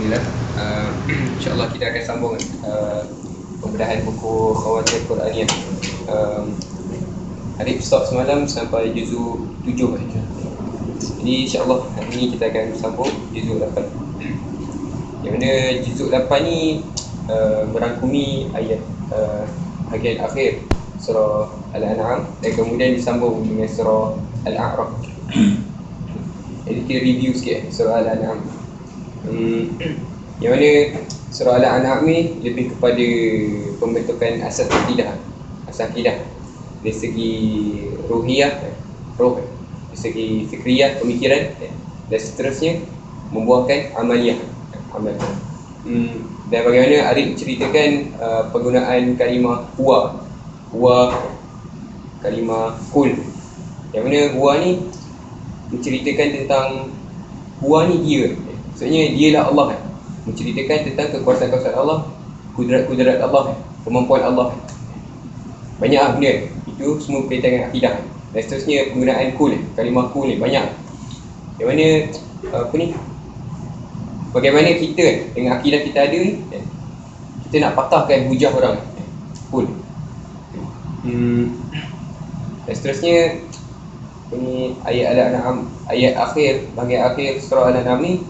Alhamdulillah. InsyaAllah kita akan sambung pembedahan buku Khawatir Quraniyah. Hari stop semalam sampai juzuk 7. Jadi insyaAllah hari ini kita akan sambung juzuk 8. Yang mana juzuk 8 ni merangkumi ayat bahagian akhir surah Al-An'am dan kemudian disambung dengan surah Al-A'raf. Jadi kita review sikit surah Al-An'am. Yang mana surah Al-An'am ni lebih kepada pembentukan asas akidah. Dari segi ruhiyah, dari segi fikriyah, pemikiran dan seterusnya, membuahkan amaliyah, amal. Dan bagaimana Arif menceritakan penggunaan kalimah huwa, kalimah kul. Yang mana huwa ni menceritakan tentang huwa ni dia. Maksudnya dialah Allah kan. Menceritakan tentang kekuasaan-kekuasaan Allah, kudrat-kudrat Allah, kemampuan Allah. Banyak benda. Itu semua berkaitan dengan akidah. Dan seterusnya penggunaan kul, kalimah kul ni banyak. Yang mana bagaimana kita dengan akidah kita ada ni, kita nak patahkan hujah orang kul. Dan seterusnya ini ayat Al-An'am, ayat akhir, bahagian akhir surah Al-An'am ni,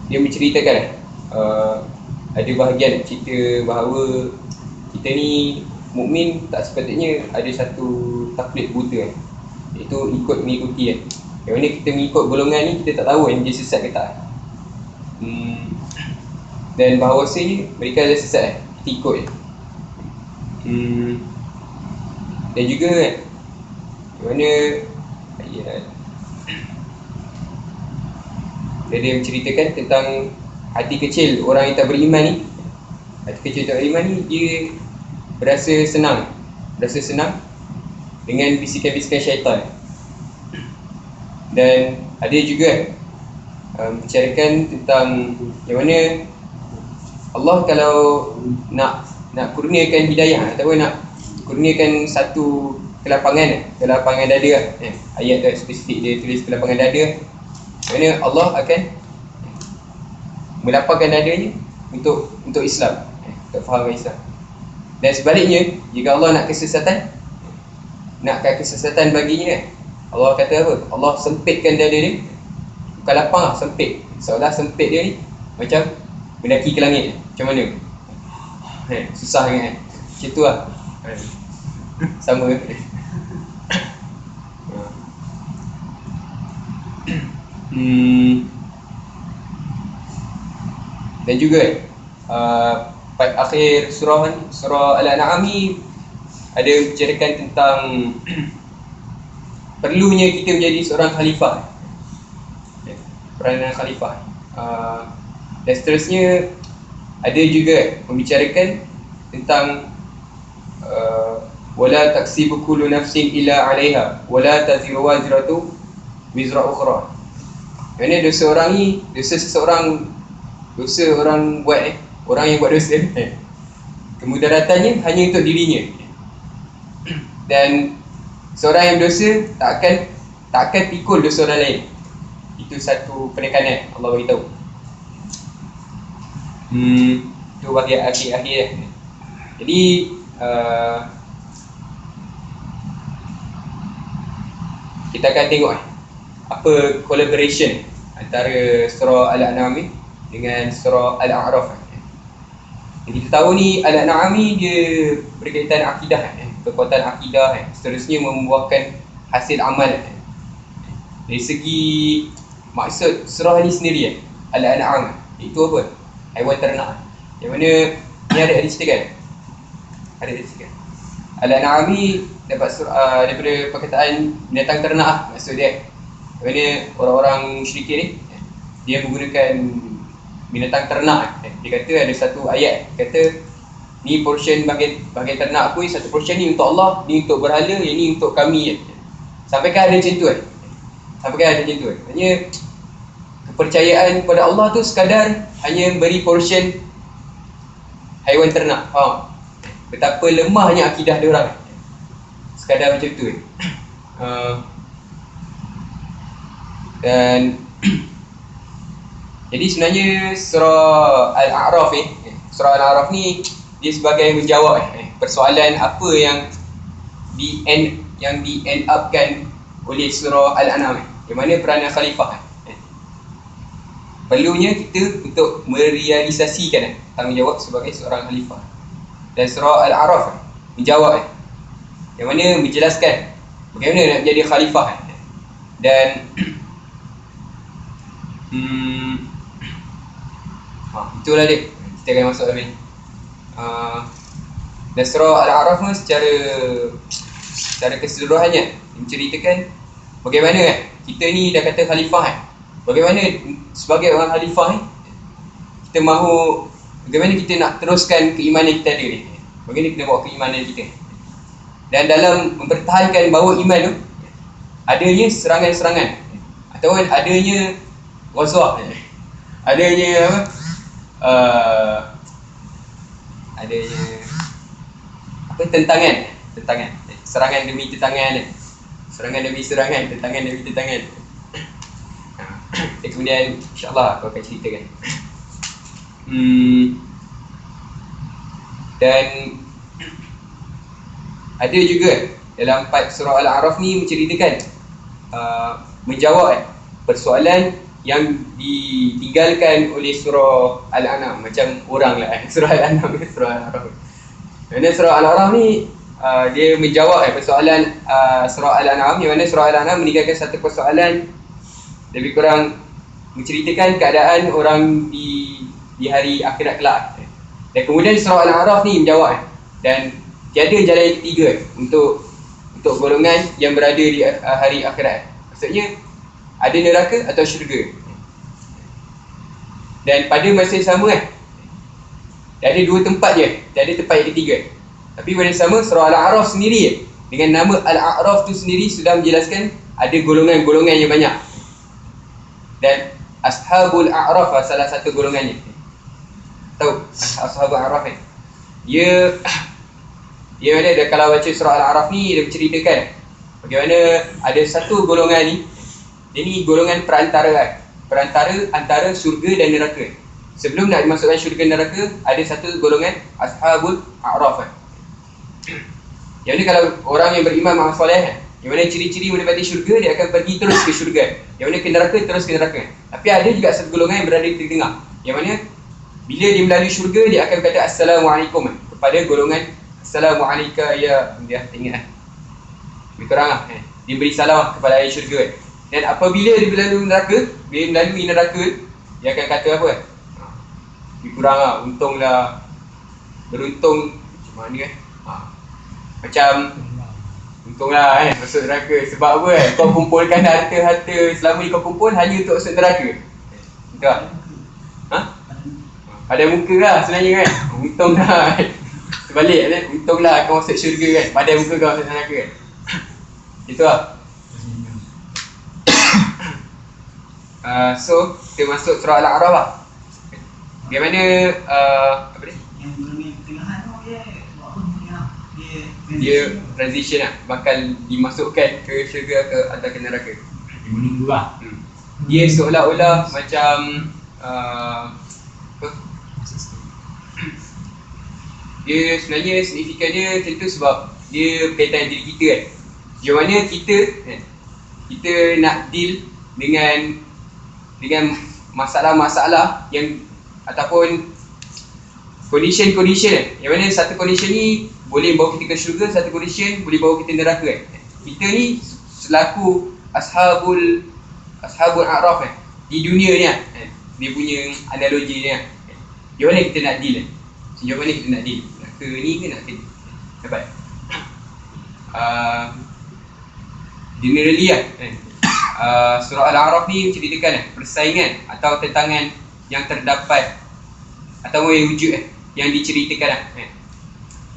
dia menceritakan ada bahagian cerita bahawa kita ni mukmin tak sepatutnya ada satu taklid buta, iaitu ikut mengikuti yang mana kita mengikut golongan ni, kita tak tahu yang dia sesat ke tak. Dan bahawasanya mereka ada sesat, kita ikut. Dan juga kan, yang mana dia menceritakan tentang hati kecil orang yang tak beriman ni. Hati kecil tak beriman ni, dia berasa senang dengan bisikan-bisikan syaitan. Dan ada juga membicarakan tentang yang mana Allah kalau nak kurniakan hidayah ataupun nak kurniakan satu kelapangan dada, ayat tu spesifik dia tulis kelapangan dada, kerana Allah akan melapangkan dadanya untuk Islam, untuk faham Islam. Dan sebaliknya, jika Allah nakkan kesesatan baginya, Allah kata apa? Allah sempitkan dada dia. Bukan lapang lah, sempit. Seolah sempit dia ni macam mendaki ke langit. Macam mana? Susah kan? Macam tu lah. Sama. Dan juga part akhir surah Al-An'am ni ada bicarakan tentang perlunya kita menjadi seorang khalifah, peranan khalifah. Dan seterusnya ada juga membicarakan tentang wala taksibu kullu nafsin illa 'alaiha wala taziru wazratu wizra ukhra. Kerana dosa orang buat orang yang buat dosa, kemudaratannya hanya untuk dirinya. Dan seorang yang berdosa tak akan pikul dosa orang lain. Itu satu penekanan Allah beritahu. Itu bahagian akhir-akhir. Jadi kita akan tengok apa collaboration antara surah Al-An'am ni dengan surah Al-A'raf. Jadi kita tahu ni Al-An'am ni dia berkaitan akidah, kekuatan akidah, seterusnya membuahkan hasil amal. Dari segi maksud surah ni sendiri, Al-An'am itu apa? Haiwan ternak. Yang mana ni ada diceritakan. Al-An'am ni dapat daripada perkataan binatang ternak maksud dia. Kerana orang-orang musyrikin ni, dia menggunakan binatang ternak. Dia kata ada satu ayat kata ni portion bahagian ternak aku, satu portion ni untuk Allah, ni untuk berhala, yang ni untuk kami. Sampaikan ada macam tu kan. Maksudnya kepercayaan kepada Allah tu sekadar hanya beri portion haiwan ternak. Faham? Betapa lemahnya akidah dia orang. Sekadar macam tu. Dan jadi sebenarnya surah Al-A'raf surah Al-A'raf ni dia sebagai menjawab persoalan apa yang di end upkan oleh surah Al-An'am yang mana peranan khalifah perlunya kita untuk merealisasikan tanggungjawab sebagai seorang khalifah. Dan surah Al-A'raf menjawab yang mana menjelaskan bagaimana nak menjadi khalifah. Dan itulah dia, kita akan masuk dalam ni. Dan surah Al-A'raf pun secara keseluruhannya menceritakan bagaimana kita ni dah kata khalifah bagaimana sebagai orang khalifah kita mahu, bagaimana kita nak teruskan keimanan kita ada ni, bagaimana kita bawa keimanan kita. Dan dalam mempertahankan bahawa iman tu adanya serangan-serangan ataupun adanya ghazwah, adanya tentangan, serangan demi tentangan, serangan demi serangan, tentangan demi tentangan. Kemudian insyaAllah aku akan ceritakan. Dan ada juga dalam surah Al-A'raf ni menceritakan menjawab persoalan yang ditinggalkan oleh surah Al-An'am. Macam orang lah surah Al-An'am, surah Al-A'raf. Dan surah Al-A'raf ni dia menjawab persoalan surah Al-An'am, yang mana surah Al-An'am meninggalkan satu persoalan lebih kurang menceritakan keadaan orang di hari akhirat kelak. Dan kemudian surah Al-A'raf ni menjawab dan tiada jalan yang ketiga untuk golongan yang berada di hari akhirat. Maksudnya ada neraka atau syurga. Dan pada masa yang sama ada dua tempat je, tiada tempat yang ketiga. Tapi pada sama surah Al-A'raf sendiri dengan nama Al-A'raf tu sendiri sudah menjelaskan ada golongan-golongan yang banyak. Dan Ashabul A'raf salah satu golongannya. Tahu Ashabul A'raf Dia ada kalau baca surah Al-A'raf ni dia menceritakan bagaimana ada satu golongan ni. Dia ni golongan perantara antara syurga dan neraka. Sebelum nak dimasukkan syurga dan neraka, ada satu golongan Ashabul A'raf. Yang ni kalau orang yang beriman amal soleh, yang mana ciri-ciri menepati syurga, dia akan pergi terus ke syurga. Yang mana ke neraka, terus ke neraka. Tapi ada juga satu golongan yang berada di tengah, yang mana bila dia melalui syurga, dia akan kata Assalamualaikum kepada golongan Assalamualaikum ya, dia ingat lebih kurang dia beri salam kepada ahli syurga. Dan apabila dia melalui neraka, dia akan kata apa? Lebih kurang untunglah, beruntung macam mana macam untunglah masuk neraka. Sebab apa kau kumpulkan harta-harta selama ni kau kumpul hanya untuk masuk neraka. Betul tak? Ada muka lah sebenarnya untunglah. Sebalik untunglah kau masuk syurga pada muka kau masuk neraka Itu lah. So kita masuk surah Al-A'raf lah. Bagaimana apa dia? Yang tengah tu dia transition lah, bakal dimasukkan ke syurga atau ke neraka. Dia menunggu lah. Dia seolah-olah macam dia sebenarnya signifikan dia macam tu sebab dia berkaitan diri kita Yang mana kita nak deal dengan masalah-masalah yang ataupun condition yang mana satu condition ni boleh bawa kita ke syurga, satu condition boleh bawa kita neraka Kita ni selaku Ashabul A'raf di dunia ni dia punya analogi ni Yang mana kita nak deal Sejauh mana kita nak deal? Nak ke ni ke nak ke ni? Dapat? Generally surah Al-A'raf ni menceritakan persaingan atau tentangan yang terdapat atau yang wujud yang diceritakan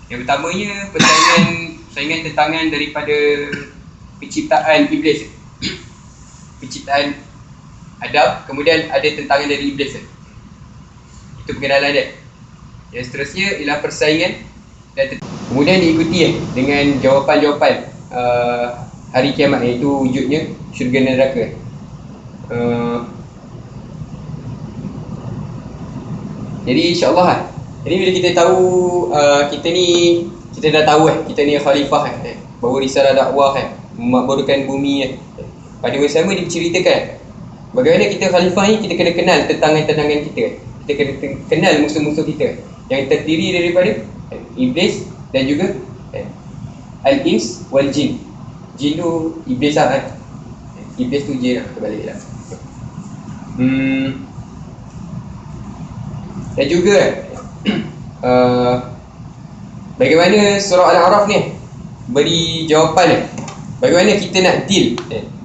Yang pertamanya persaingan tentangan daripada penciptaan iblis penciptaan Adam, kemudian ada tentangan dari iblis Itu pengenalan dia. Yang seterusnya ialah persaingan dan kemudian diikuti dengan jawapan-jawapan hari kiamat, iaitu wujudnya syurga dan neraka. uh, Jadi insyaAllah jadi bila kita tahu kita dah tahu kita ni khalifah bawa risalah dakwah memakmurkan bumi pada masa sama diceritakan bagaimana kita khalifah ni kita kena kenal tentangan-tentangan kita. Kita kena kenal musuh-musuh kita yang terdiri daripada iblis dan juga al-ins wal jin. Jin tu iblis lah iblis tu jin lah, terbalik lah. Dan juga bagaimana surah Al-A'raf ni beri jawapan bagaimana kita nak deal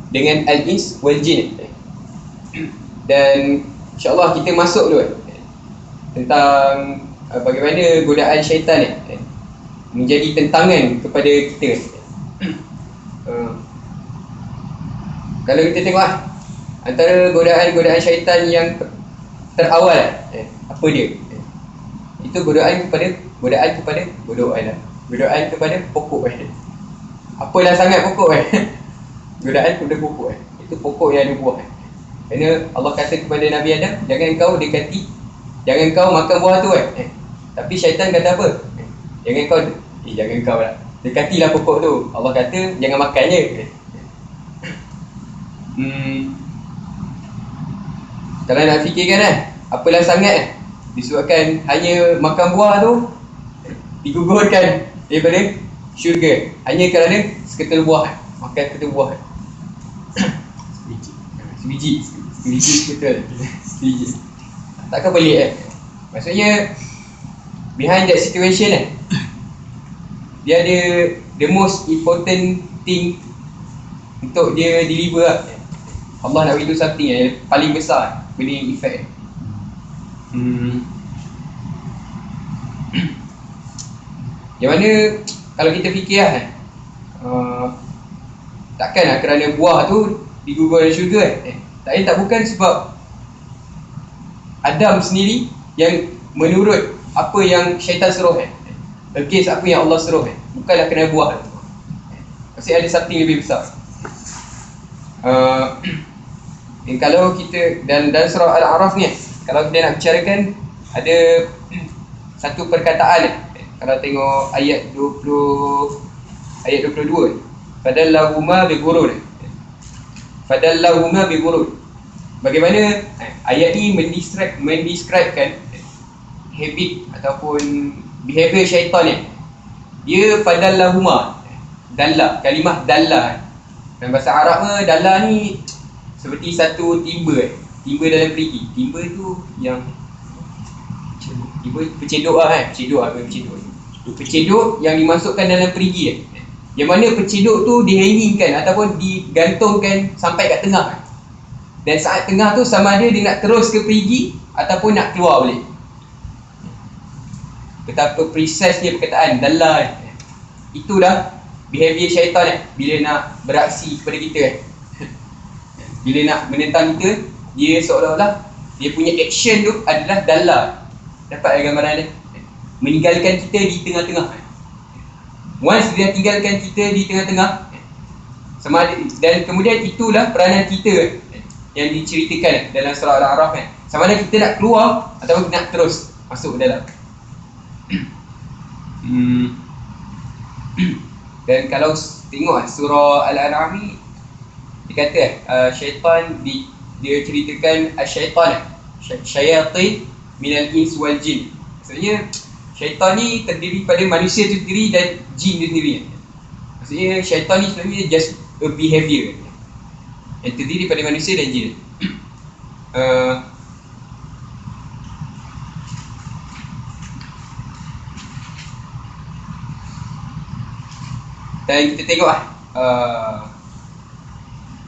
dengan al-ins wal jin. Dan insyaAllah kita masuk dulu tentang bagaimana godaan syaitan menjadi tentangan kepada kita. Kalau kita tengok antara godaan syaitan yang terawal apa dia? Itu godaan kepada pokok apalah sangat pokok godaan kepada pokok itu pokok yang ada buah. Kerana Allah kata kepada Nabi Adam, jangan kau makan buah tu tapi syaitan kata apa? Jangan kau lah, dekatilah pokok tu. Allah kata jangan makan je. Kalau nak fikirkan apalah sangat disebabkan hanya makan buah tu digugurkan daripada syurga hanya kerana seketul buah, makan seketul buah. Sebiji seketul sebiji. Takkan pelik maksudnya behind that situation dia ada the most important thing untuk dia deliver Allah nak beritahu something yang paling besar benda yang effect. Yang mana kalau kita fikir takkan kerana buah tu digugur dalam syurga tak bukan sebab Adam sendiri yang menurut apa yang syaitan suruh against apa yang Allah suruh bukanlah kerana buah tu. Pasti ada something lebih besar. Kalau kita dan surah Al-A'raf ni kalau kita nak bicarakan ada satu perkataan kalau tengok ayat 22 fadallahuma bi ghurur. Bagaimana ayat ni mendescribekan habit ataupun behavior syaitan ni. Dia fadallahuma dalla, kalimah dalla dalam bahasa Arab dalla ni seperti satu timba dalam perigi. Timba tu yang pecedok pecedok yang dimasukkan dalam perigi yang mana pecedok tu dihangingkan ataupun digantungkan sampai kat tengah. Dan saat tengah tu sama ada dia nak terus ke perigi ataupun nak keluar balik. Betapa precisely perkataan dalla itulah behavior syaitan bila nak beraksi kepada kita bila nak menentang kita, dia seolah-olah dia punya action tu adalah dalla. Dapat gambaran dia meninggalkan kita di tengah-tengah. Once dia tinggalkan kita di tengah-tengah sama ada, dan kemudian itulah peranan kita yang diceritakan dalam surah Al-A'raf sama ada kita nak keluar atau nak terus masuk ke dalam. Dan kalau tengok surah Al-An'am ni dia kata syaitan dia ceritakan syaitan syayatin minal ins wal jin. Maksudnya syaitan ni terdiri pada manusia tu sendiri dan jin tu sendiri. Maksudnya syaitan ni sebenarnya just a behavior yang terdiri pada manusia dan jin. Dan kita tengok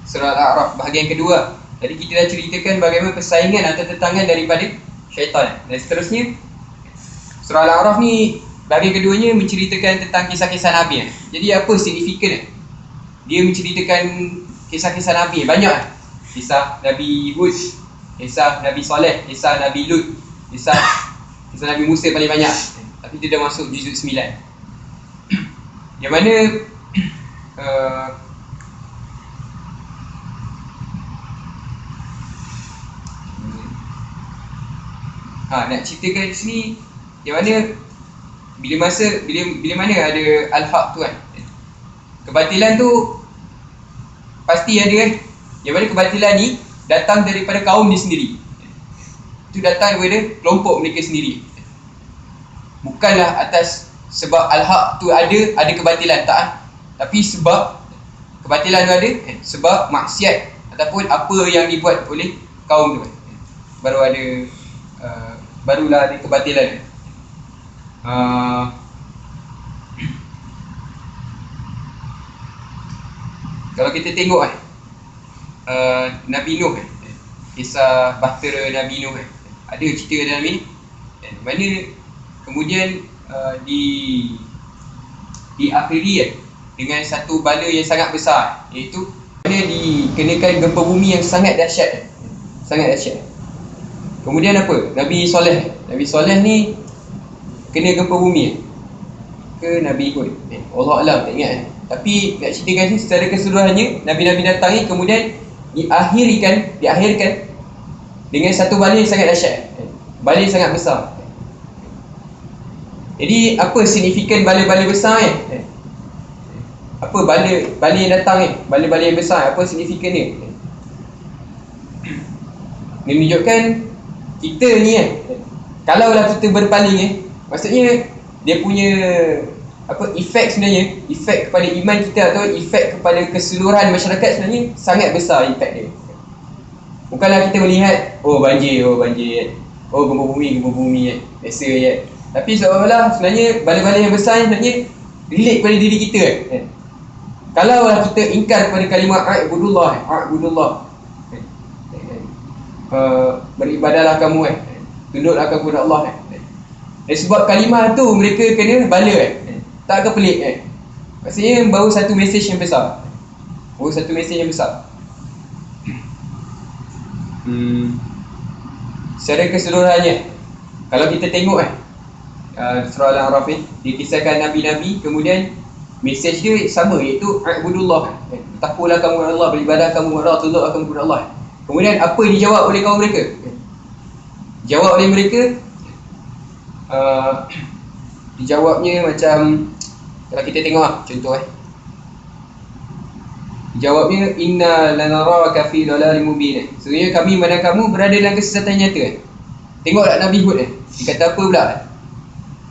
surah Al-A'raf bahagian kedua. Tadi kita dah ceritakan bagaimana persaingan atau tentangan daripada syaitan. Dan seterusnya surah Al-A'raf ni bahagian keduanya menceritakan tentang kisah-kisah Nabi. Jadi apa signifikan dia menceritakan kisah-kisah Nabi? Banyak kisah Nabi Hud, kisah Nabi Saleh, kisah Nabi Lut, kisah Nabi Musa paling banyak. Tapi dia dah masuk juzuk 9 yang mana nak ceritakan di sini yang mana bila mana ada al-haq tu kan. Kebatilan tu pasti ada kan. Yang mana kebatilan ni datang daripada kaum dia sendiri. Itu datang daripada kelompok mereka sendiri. Bukanlah atas sebab al-haq tu ada kebatilan, tak. Tapi sebab kebatilan tu ada sebab maksiat ataupun apa yang dibuat oleh kaum tu, barulah ada kebatilan. Kalau kita tengok Nabi Nuh, kisah bahtera Nabi Nuh, ada cerita dalam ini mana kemudian diakhiri dengan satu bala yang sangat besar, iaitu mana dikenakan gempa bumi yang sangat dahsyat. Kemudian apa? Nabi Soleh ni kena gempa bumi ke Nabi Hud? Allah Alam, tak ingat. Tapi nak ceritakan ni secara keseluruhannya, Nabi-Nabi datang ni kemudian diakhirkan dengan satu bala yang sangat dahsyat, bala yang sangat besar. Jadi apa signifikan bala-bala besar apa bala yang datang bala-bala yang besar, apa signifikan dia? Dia menunjukkan kita ni kalaulah kita berpaling maksudnya dia punya efek sebenarnya, efek kepada iman kita atau efek kepada keseluruhan masyarakat sebenarnya sangat besar efek dia. Bukanlah kita melihat banjir, gempa bumi biasa tapi seolah-olah sebenarnya bala-bala yang besar sebenarnya relate pada diri kita Kalaulah kita ingkar kepada kalimah a'budullah, beribadahlah kamu tunduklah kepada Allah sebab kalimah tu mereka kena bala tak ke pelik maksudnya baru satu mesej yang besar. Secara keseluruhannya kalau kita tengok surah Al-A'raf dikisahkan Nabi-Nabi, kemudian mesej dia sama, iaitu a'budullah, takwalah kamu kepada Allah, beribadah kamu kepada Allah, tunduklah kamu kepada Allah. Kemudian apa yang dijawab oleh kaum mereka? Jawab oleh mereka dijawabnya macam, kalau kita tengok contoh jawabnya, inna lanaraka fi dhalalin mubin. Sebenarnya kami memandang kamu berada dalam kesesatan nyata. Tengoklah Nabi Hud dia kata apa pula?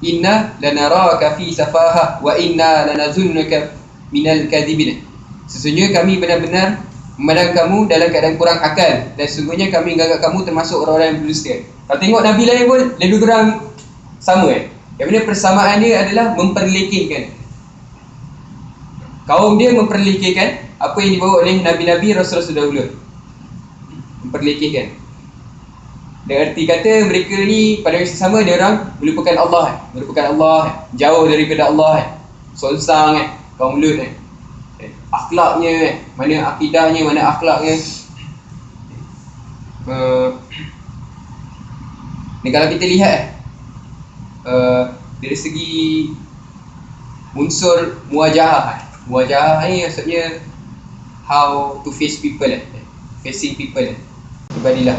Inna lanaraka fi safahah wa inna lanazunnuka minal kadhibin. Sesungguhnya kami benar-benar memandang kamu dalam keadaan kurang akal, dan sesungguhnya kami menganggap kamu termasuk orang-orang yang berdusta. Kalau tengok Nabi lain pun lebih kurang sama Yang mana persamaan dia adalah memperlekehkan. Kaum dia memperlekehkan apa yang dibawa oleh Nabi-Nabi Rasul-Rasul dahulu. Memperlekehkan. Dan arti kata mereka ni pada masa sama dia orang melupakan Allah, jauh daripada Allah, sonsang kaum Lut akhlaknya, mana akidahnya, mana akhlaknya. Dan kalau kita lihat dari segi unsur muwajahah ni maksudnya how to face people, facing people, ibadilah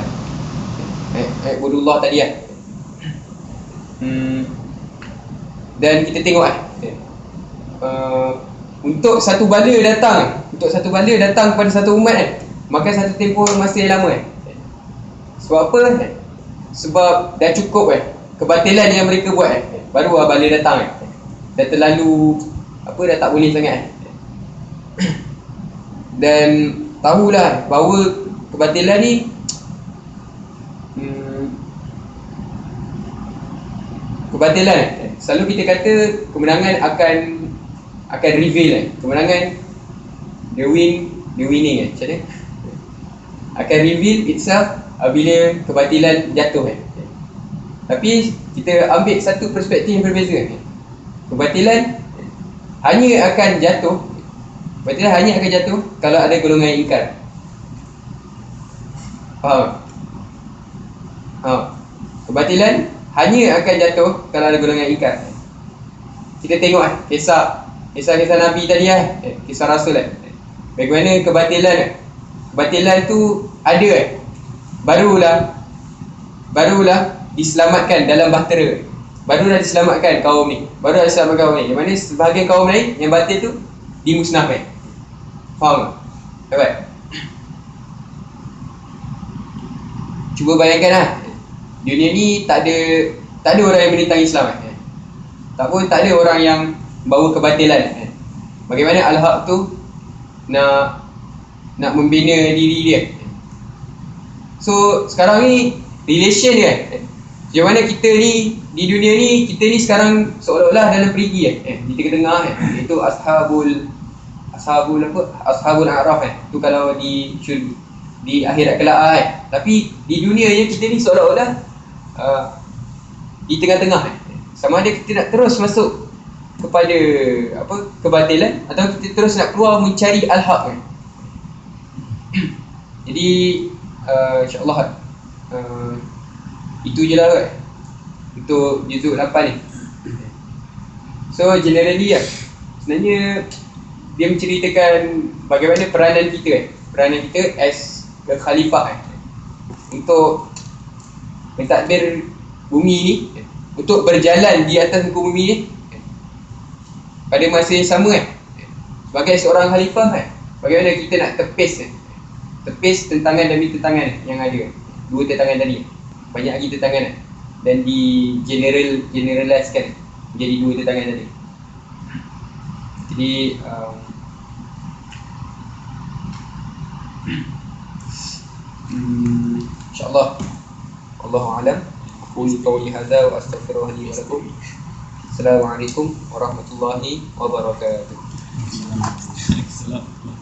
Budullah tadi dan kita tengok untuk satu bala datang kepada satu umat maka satu tempoh masa yang lama sebab apa? Sebab dah cukup kebatilan yang mereka buat baru bala datang dah terlalu dah tak boleh sangat dan tahulah bahawa kebatilan ni kebatilan selalu kita kata kemenangan akan reveal kemenangan the winning macam mana akan reveal itself bila kebatilan jatuh tapi kita ambil satu perspektif yang berbeza. Kebatilan hanya akan jatuh kalau ada golongan ingkar. Faham? Kebatilan hanya akan jatuh kalau ada golongan ingkar. Kita tengok kisah Nabi tadi kisah Rasul bagaimana kebatilan tu ada barulah diselamatkan dalam bahtera, baru dah diselamatkan kaum ni, baru dah diselamatkan kaum ni. Yang mana sebahagian kaum lain yang batil tu dimusnahkan. Faham tak? Dapat? Cuba bayangkan lah, dunia ni tak ada orang yang menentang Islam tak pun tak ada orang yang bawa kebatilan. Bagaimana Al-Haq tu nak membina diri dia. So sekarang ni relation dia macam mana kita ni di dunia ni, kita ni sekarang seolah-olah dalam perigi di tengah-tengah iaitu ashabul a'raf tu kalau di akhirat kelak tapi di dunia ni kita ni seolah-olah di tengah-tengah sama ada kita nak terus masuk kepada kebatilan atau kita terus nak keluar mencari al-haq jadi insya-Allah itu je lah untuk juzuk 8 ni. So generally sebenarnya dia menceritakan bagaimana peranan kita as the khalifah untuk mentadbir bumi ni, untuk berjalan di atas muka bumi ni pada masa yang sama sebagai seorang khalifah bagaimana kita nak tepis tentangan demi tentangan yang ada, dua tentangan tadi, banyak lagi tentangan dan di generalizekan menjadi dua tentangan tadi. Jadi insyaAllah Allahu a'lam. Qul qawli hadza wa astaghfirullah li wa lakum. Assalamualaikum warahmatullahi wabarakatuh. Assalamualaikum.